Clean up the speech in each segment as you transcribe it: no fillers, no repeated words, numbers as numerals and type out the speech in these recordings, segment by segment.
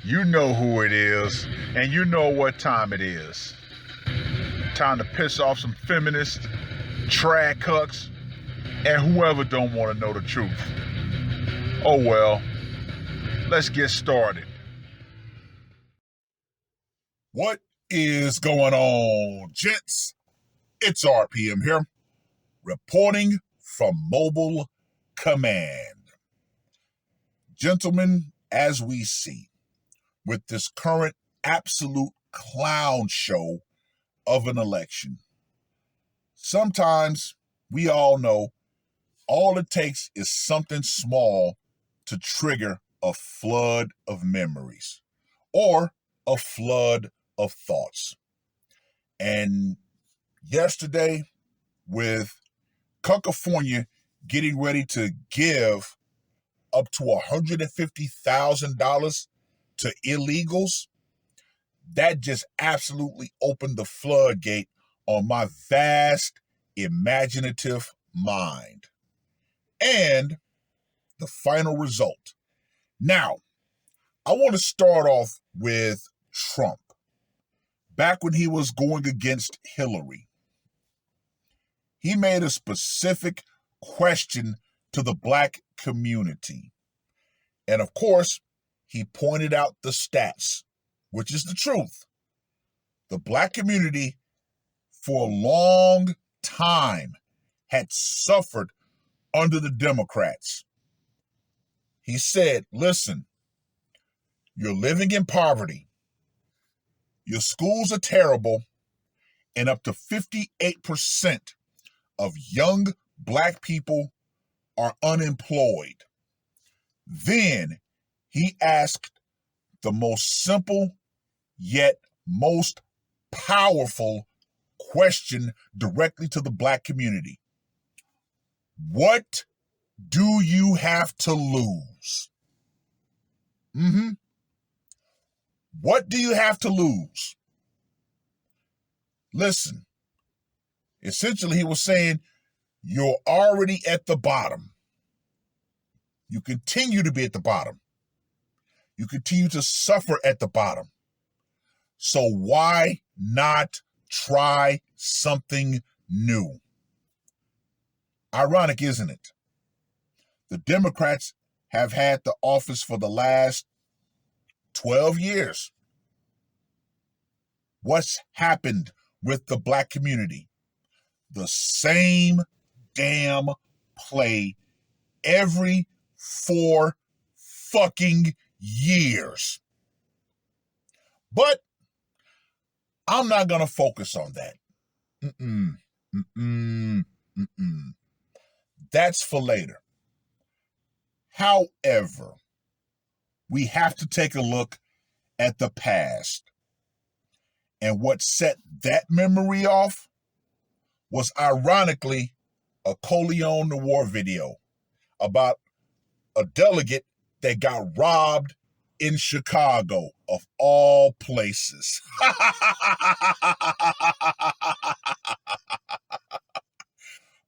You know who it is, and you know what time it is. Time to piss off some feminists, trad cucks, and whoever don't want to know the truth. Oh well, let's get started. What is going on, gents? It's R.P.M. here, reporting from Mobile Command. Gentlemen, as we see, with this current absolute clown show of an election, sometimes we all know all it takes is something small to trigger a flood of memories or a flood of thoughts. And yesterday, with California getting ready to give up to $150,000 to illegals, that just absolutely opened the floodgate on my vast, imaginative mind. And the final result. Now, I want to start off with Trump. Back when he was going against Hillary, he made a specific question to the black community. And of course, he pointed out the stats, which is the truth. The black community, for a long time, had suffered under the Democrats. He said, listen, you're living in poverty. Your schools are terrible, and up to 58% of young black people are unemployed. Then he asked the most simple yet most powerful question directly to the black community. What do you have to lose? What do you have to lose? Listen, essentially he was saying, you're already at the bottom. You continue to be at the bottom. You continue to suffer at the bottom. So why not try something new? Ironic, isn't it? The Democrats have had the office for the last 12 years. What's happened with the black community? The same damn play every 4 fucking years. But I'm not going to focus on that. That's for later. However, we have to take a look at the past. And what set that memory off was ironically a Coleon Noir video about a delegate that got robbed in Chicago, of all places.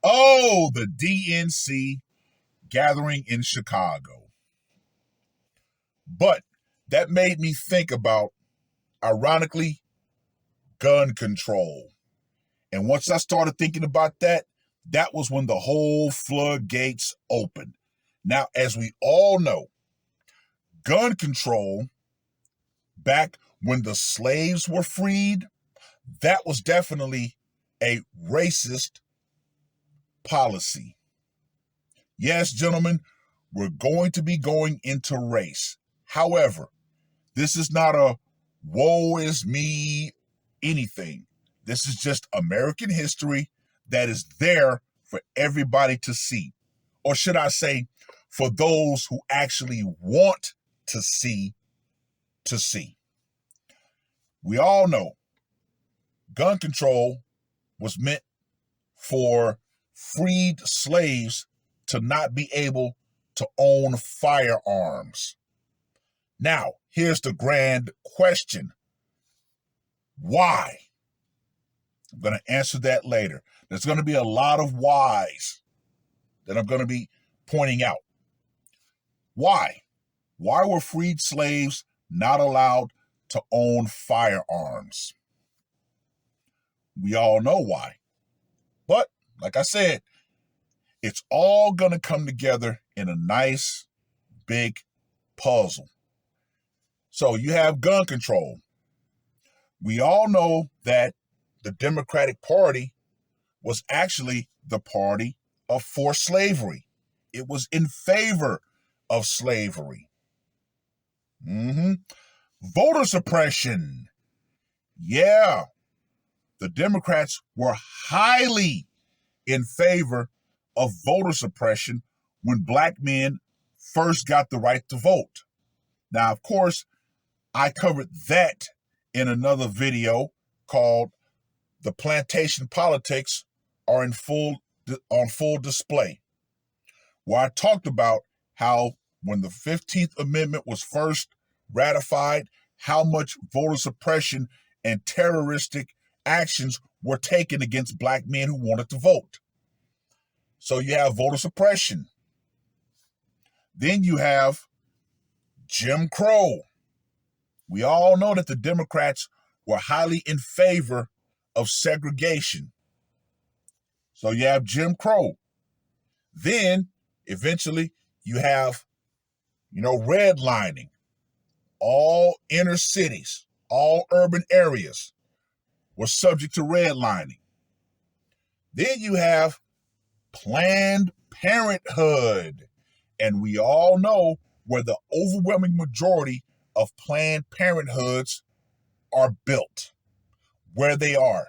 Oh, the DNC gathering in Chicago. But that made me think about, ironically, gun control. And once I started thinking about that, that was when the whole floodgates opened. Now, as we all know, gun control, back when the slaves were freed, that was definitely a racist policy. Yes, gentlemen, we're going to be going into race. However, this is not a woe is me anything. This is just American history that is there for everybody to see. Or should I say, for those who actually want to see, to see. We all know gun control was meant for freed slaves to not be able to own firearms. Now, here's the grand question. Why? I'm going to answer that later. There's going to be a lot of whys that I'm going to be pointing out. Why? Why were freed slaves not allowed to own firearms? We all know why. But, like I said, it's all going to come together in a nice, big puzzle. So you have gun control. We all know that the Democratic Party was actually the party of forced slavery. It was in favor of slavery. Voter suppression. Yeah, the Democrats were highly in favor of voter suppression when black men first got the right to vote. Now, of course, I covered that in another video called "The Plantation Politics Are on Full Display," where I talked about how when the 15th Amendment was first ratified, how much voter suppression and terroristic actions were taken against black men who wanted to vote. So you have voter suppression. Then you have Jim Crow. We all know that the Democrats were highly in favor of segregation. So you have Jim Crow. Then eventually you have, redlining. All inner cities, all urban areas were subject to redlining. Then you have Planned Parenthood. And we all know where the overwhelming majority of Planned Parenthoods are built, where they are.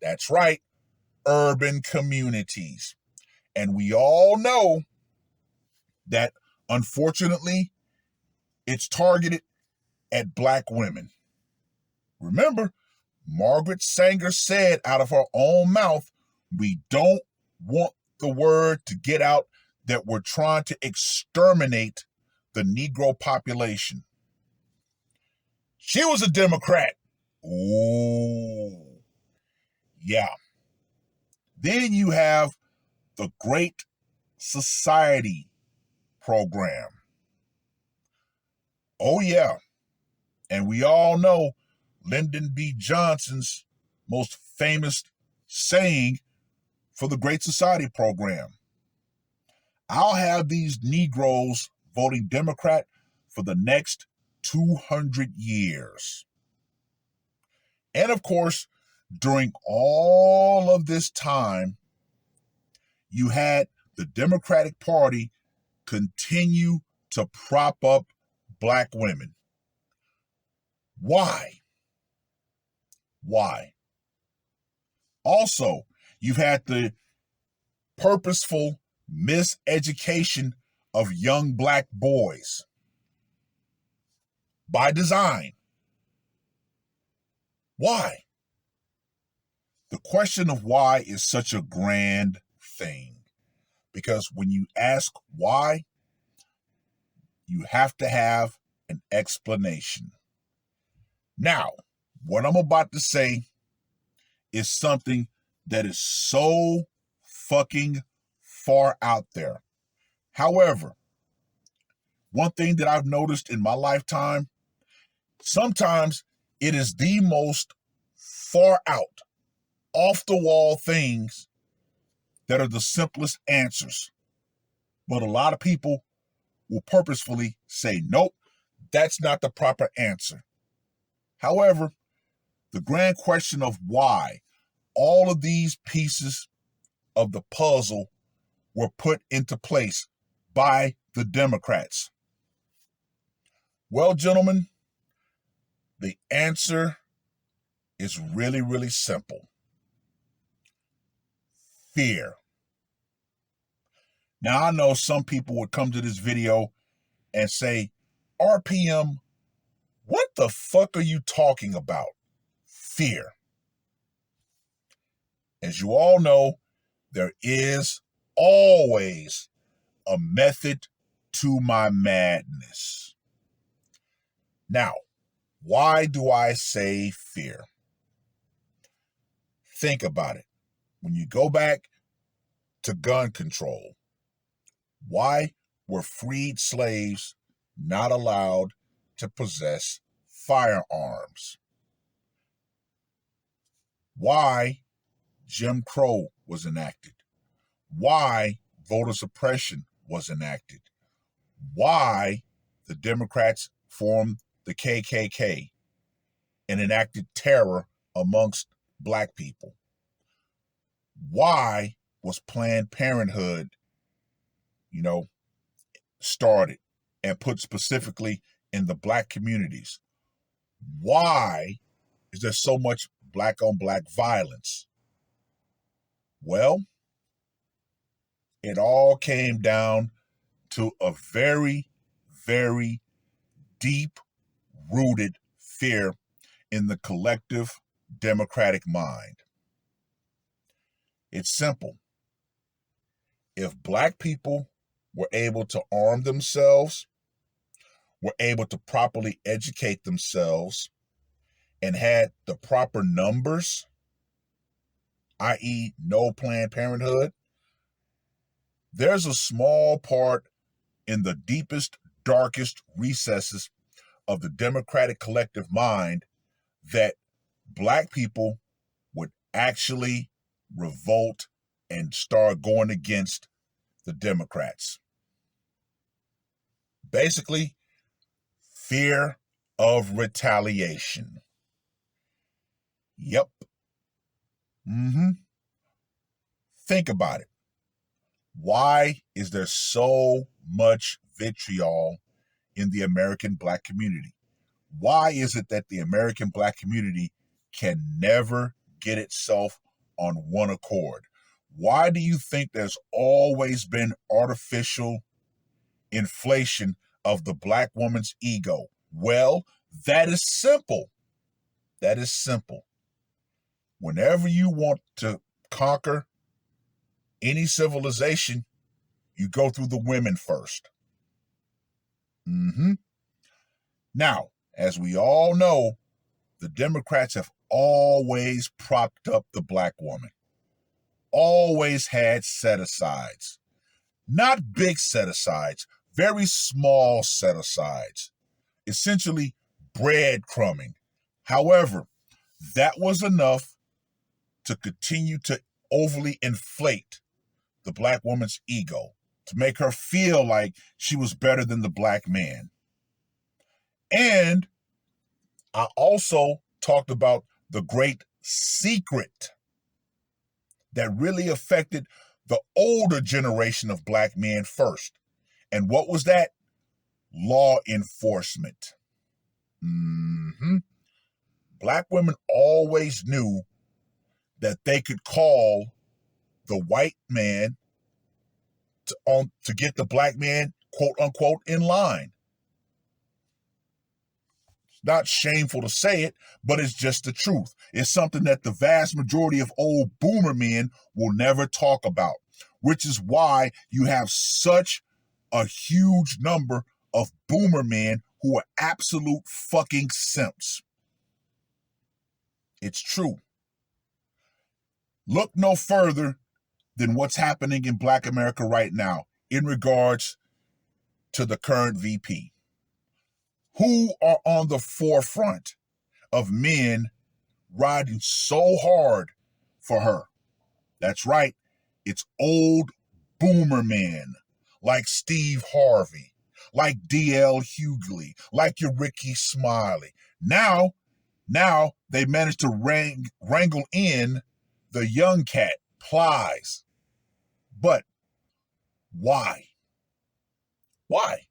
That's right, urban communities. And we all know that, unfortunately, it's targeted at black women. Remember, Margaret Sanger said out of her own mouth, we don't want the word to get out that we're trying to exterminate the Negro population. She was a Democrat. Ooh, yeah. Then you have the Great Society program. Oh, yeah. And we all know Lyndon B. Johnson's most famous saying for the Great Society program. I'll have these Negroes voting Democrat for the next 200 years. And of course, during all of this time, you had the Democratic Party continue to prop up black women. Why? Why? Also, you've had the purposeful miseducation of young black boys by design. Why? The question of why is such a grand thing, because when you ask why, you have to have an explanation. Now, what I'm about to say is something that is so fucking far out there. However, one thing that I've noticed in my lifetime, sometimes it is the most far out, off the wall things that are the simplest answers. But a lot of people will purposefully say, nope, that's not the proper answer. However, the grand question of why all of these pieces of the puzzle were put into place by the Democrats. Well, gentlemen, the answer is really, really simple. Fear. Now, I know some people would come to this video and say, R.P.M., what the fuck are you talking about? Fear. As you all know, there is always a method to my madness. Now, why do I say fear? Think about it. When you go back to gun control, why were freed slaves not allowed to possess firearms. Why Jim Crow was enacted. Why voter suppression was enacted. Why the Democrats formed the KKK and enacted terror amongst black people. Why was Planned Parenthood, started and put specifically in the black communities? Why is there so much black on black violence? Well, it all came down to a very, very deep rooted fear in the collective democratic mind. It's simple. If black people were able to arm themselves, were able to properly educate themselves, and had the proper numbers, i.e., no Planned Parenthood, there's a small part in the deepest, darkest recesses of the democratic collective mind that black people would actually revolt and start going against the Democrats. Basically, fear of retaliation. Yep. Think about it. Why is there so much vitriol in the American black community? Why is it that the American black community can never get itself on one accord? Why do you think there's always been artificial inflation of the black woman's ego? Well, that is simple. That is simple. Whenever you want to conquer any civilization, you go through the women first. Now, as we all know, the Democrats have always propped up the black woman, always had set-asides. Not big set-asides, very small set-asides, essentially breadcrumbing. However, that was enough to continue to overly inflate the black woman's ego, to make her feel like she was better than the black man. And I also talked about the great secret that really affected the older generation of black men first. And what was that? Law enforcement. Black women always knew that they could call the white man to get the black man, quote unquote, in line. It's not shameful to say it, but it's just the truth. It's something that the vast majority of old boomer men will never talk about, which is why you have such a huge number of boomer men who are absolute fucking simps. It's true. Look no further than what's happening in Black America right now in regards to the current VP. Who are on the forefront of men riding so hard for her? That's right. It's old boomer men like Steve Harvey, like D.L. Hughley, like your Ricky Smiley. Now they managed to wrangle in the young cat, Plies. But why? Why?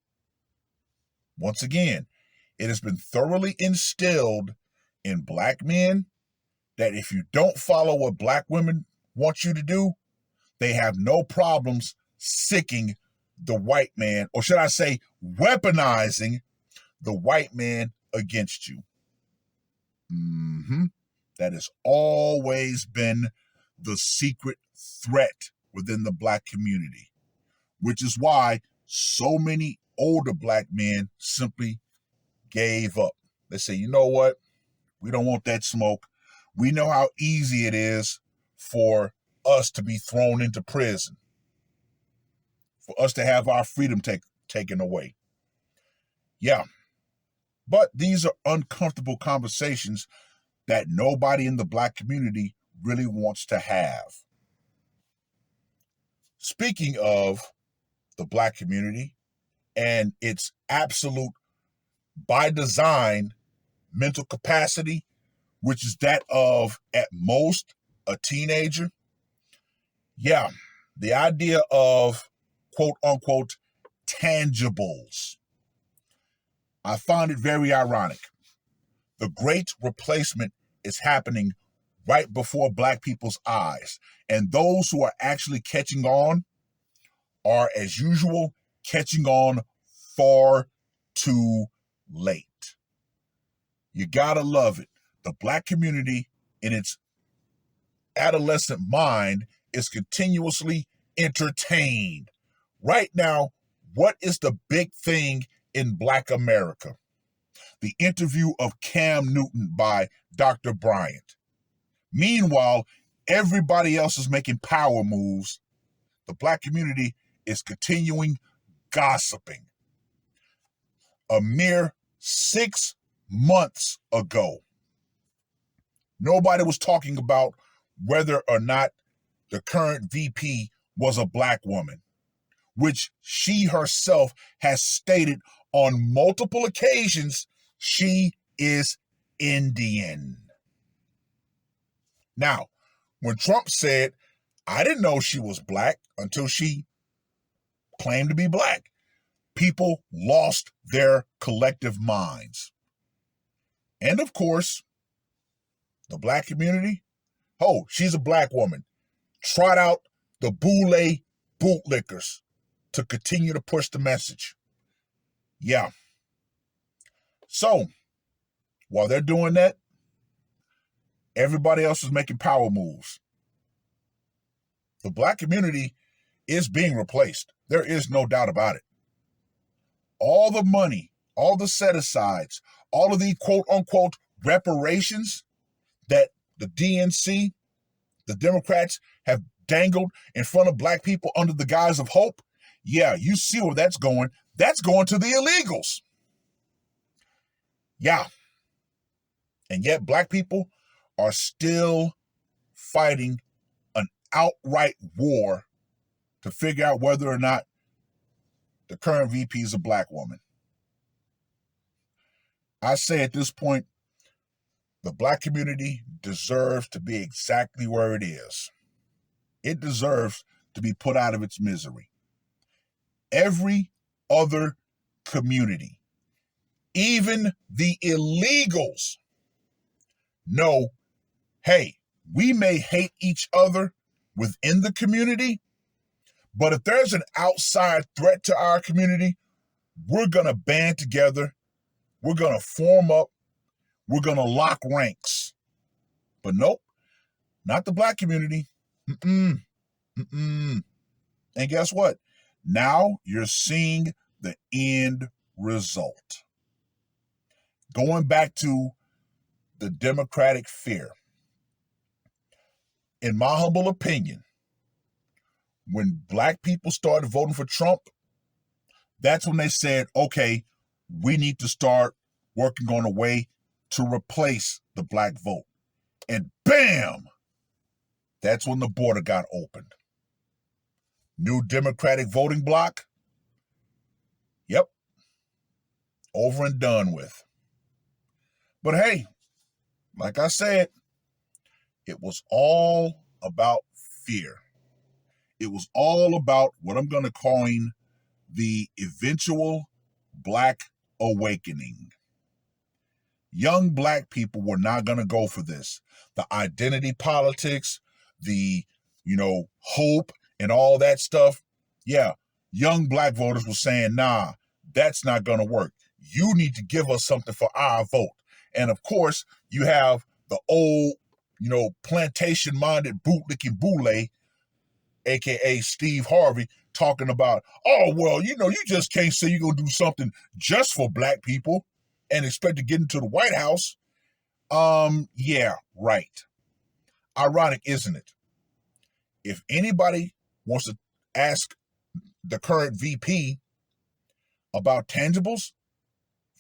Once again, it has been thoroughly instilled in black men that if you don't follow what black women want you to do, they have no problems sicking the white man, or should I say, weaponizing the white man against you. That has always been the secret threat within the black community, which is why so many older black men simply gave up. They say, you know what? We don't want that smoke. We know how easy it is for us to be thrown into prison, for us to have our freedom taken away. Yeah, but these are uncomfortable conversations that nobody in the Black community really wants to have. Speaking of the Black community and its absolute, by design, mental capacity, which is that of, at most, a teenager. Yeah, the idea of quote unquote tangibles. I find it very ironic. The great replacement is happening right before Black people's eyes. And those who are actually catching on are, as usual, catching on far too late. You gotta love it. The Black community, in its adolescent mind, is continuously entertained. Right now, what is the big thing in Black America? The interview of Cam Newton by Dr. Bryant. Meanwhile, everybody else is making power moves. The Black community is continuing gossiping. A mere 6 months ago, nobody was talking about whether or not the current VP was a Black woman, which she herself has stated on multiple occasions she is Indian. Now, when Trump said, I didn't know she was Black until she claimed to be Black, people lost their collective minds. And of course, the Black community, oh, she's a Black woman, trot out the boule bootlickers to continue to push the message. Yeah. So, while they're doing that, everybody else is making power moves. The Black community is being replaced. There is no doubt about it. All the money, all the set-asides, all of the quote-unquote reparations that the DNC, the Democrats, have dangled in front of Black people under the guise of hope, yeah, you see where that's going. That's going to the illegals. Yeah. And yet Black people are still fighting an outright war to figure out whether or not the current VP is a Black woman. I say at this point, the Black community deserves to be exactly where it is. It deserves to be put out of its misery. Every other community, even the illegals, know, hey, we may hate each other within the community, but if there's an outside threat to our community, we're going to band together, we're going to form up, we're going to lock ranks. But nope, not the Black community. And guess what? Now you're seeing the end result. Going back to the Democratic fear. In my humble opinion, when Black people started voting for Trump, that's when they said, okay, we need to start working on a way to replace the Black vote. And bam, that's when the border got opened. New Democratic voting bloc, yep, over and done with. But hey, like I said, it was all about fear. It was all about what I'm going to coin the eventual Black awakening. Young Black people were not going to go for this. The identity politics, the, hope and all that stuff. Yeah, young Black voters were saying, nah, that's not going to work. You need to give us something for our vote. And of course, you have the old, plantation-minded bootlicking boule, aka Steve Harvey, talking about, oh, well, you just can't say you're going to do something just for Black people and expect to get into the White House. Yeah, right. Ironic, isn't it? If anybody wants to ask the current VP about tangibles,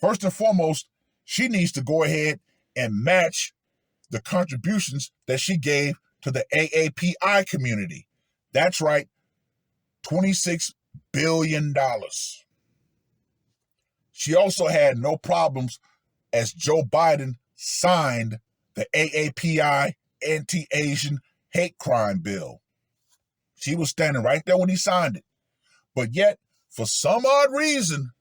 first and foremost, she needs to go ahead and match the contributions that she gave to the AAPI community. That's right, $26 billion. She also had no problems as Joe Biden signed the AAPI anti-Asian hate crime bill. She was standing right there when he signed it. But yet, for some odd reason,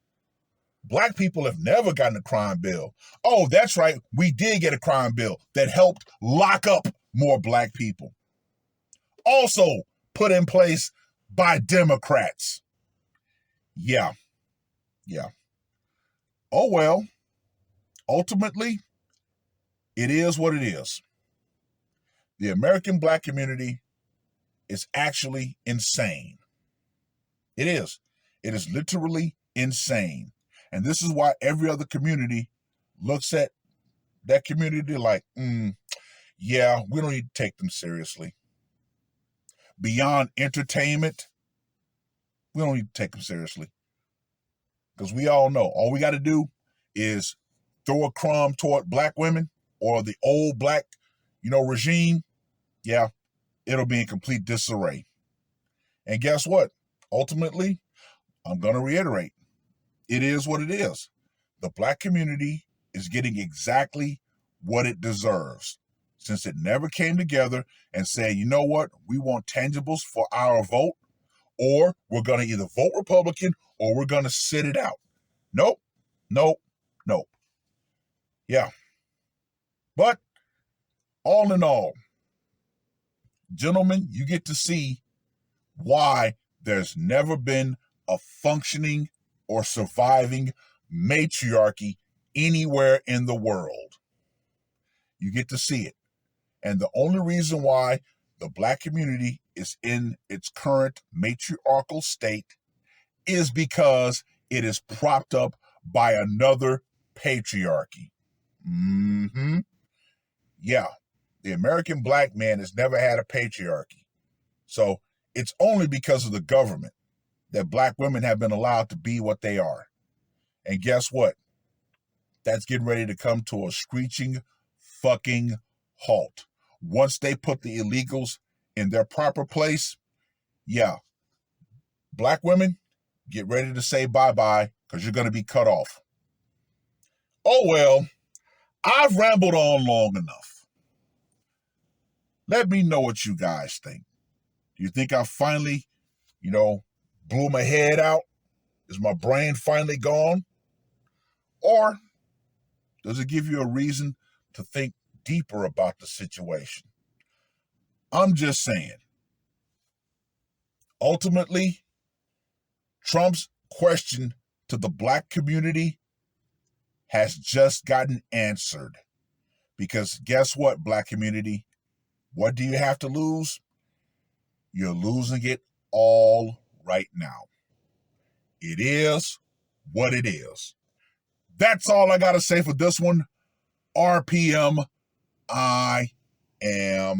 black people have never gotten a crime bill. Oh, that's right, we did get a crime bill that helped lock up more black people. Also put in place by Democrats. Yeah. Oh well, ultimately, it is what it is. The American black community is actually insane. It is. It is literally insane. And this is why every other community looks at that community like, yeah, we don't need to take them seriously. Beyond entertainment, we don't need to take them seriously. Because we all know, all we got to do is throw a crumb toward black women or the old black, regime. Yeah, it'll be in complete disarray. And guess what? Ultimately, I'm going to reiterate, it is what it is. The black community is getting exactly what it deserves, since it never came together and said, you know what, we want tangibles for our vote, or we're going to either vote Republican or we're going to sit it out. Nope. Yeah. But all in all, gentlemen, you get to see why there's never been a functioning or surviving matriarchy anywhere in the world. You get to see it. And the only reason why the black community is in its current matriarchal state is because it is propped up by another patriarchy. Yeah, the American black man has never had a patriarchy. So it's only because of the government that black women have been allowed to be what they are. And guess what? That's getting ready to come to a screeching fucking halt. Once they put the illegals in their proper place, yeah, black women, get ready to say bye-bye because you're going to be cut off. Oh, well, I've rambled on long enough. Let me know what you guys think. Do you think I finally, blew my head out? Is my brain finally gone? Or does it give you a reason to think deeper about the situation? I'm just saying. Ultimately, Trump's question to the black community has just gotten answered. Because guess what, black community? What do you have to lose? You're losing it all right now. It is what it is. That's all I got to say for this one. R.P.M. I am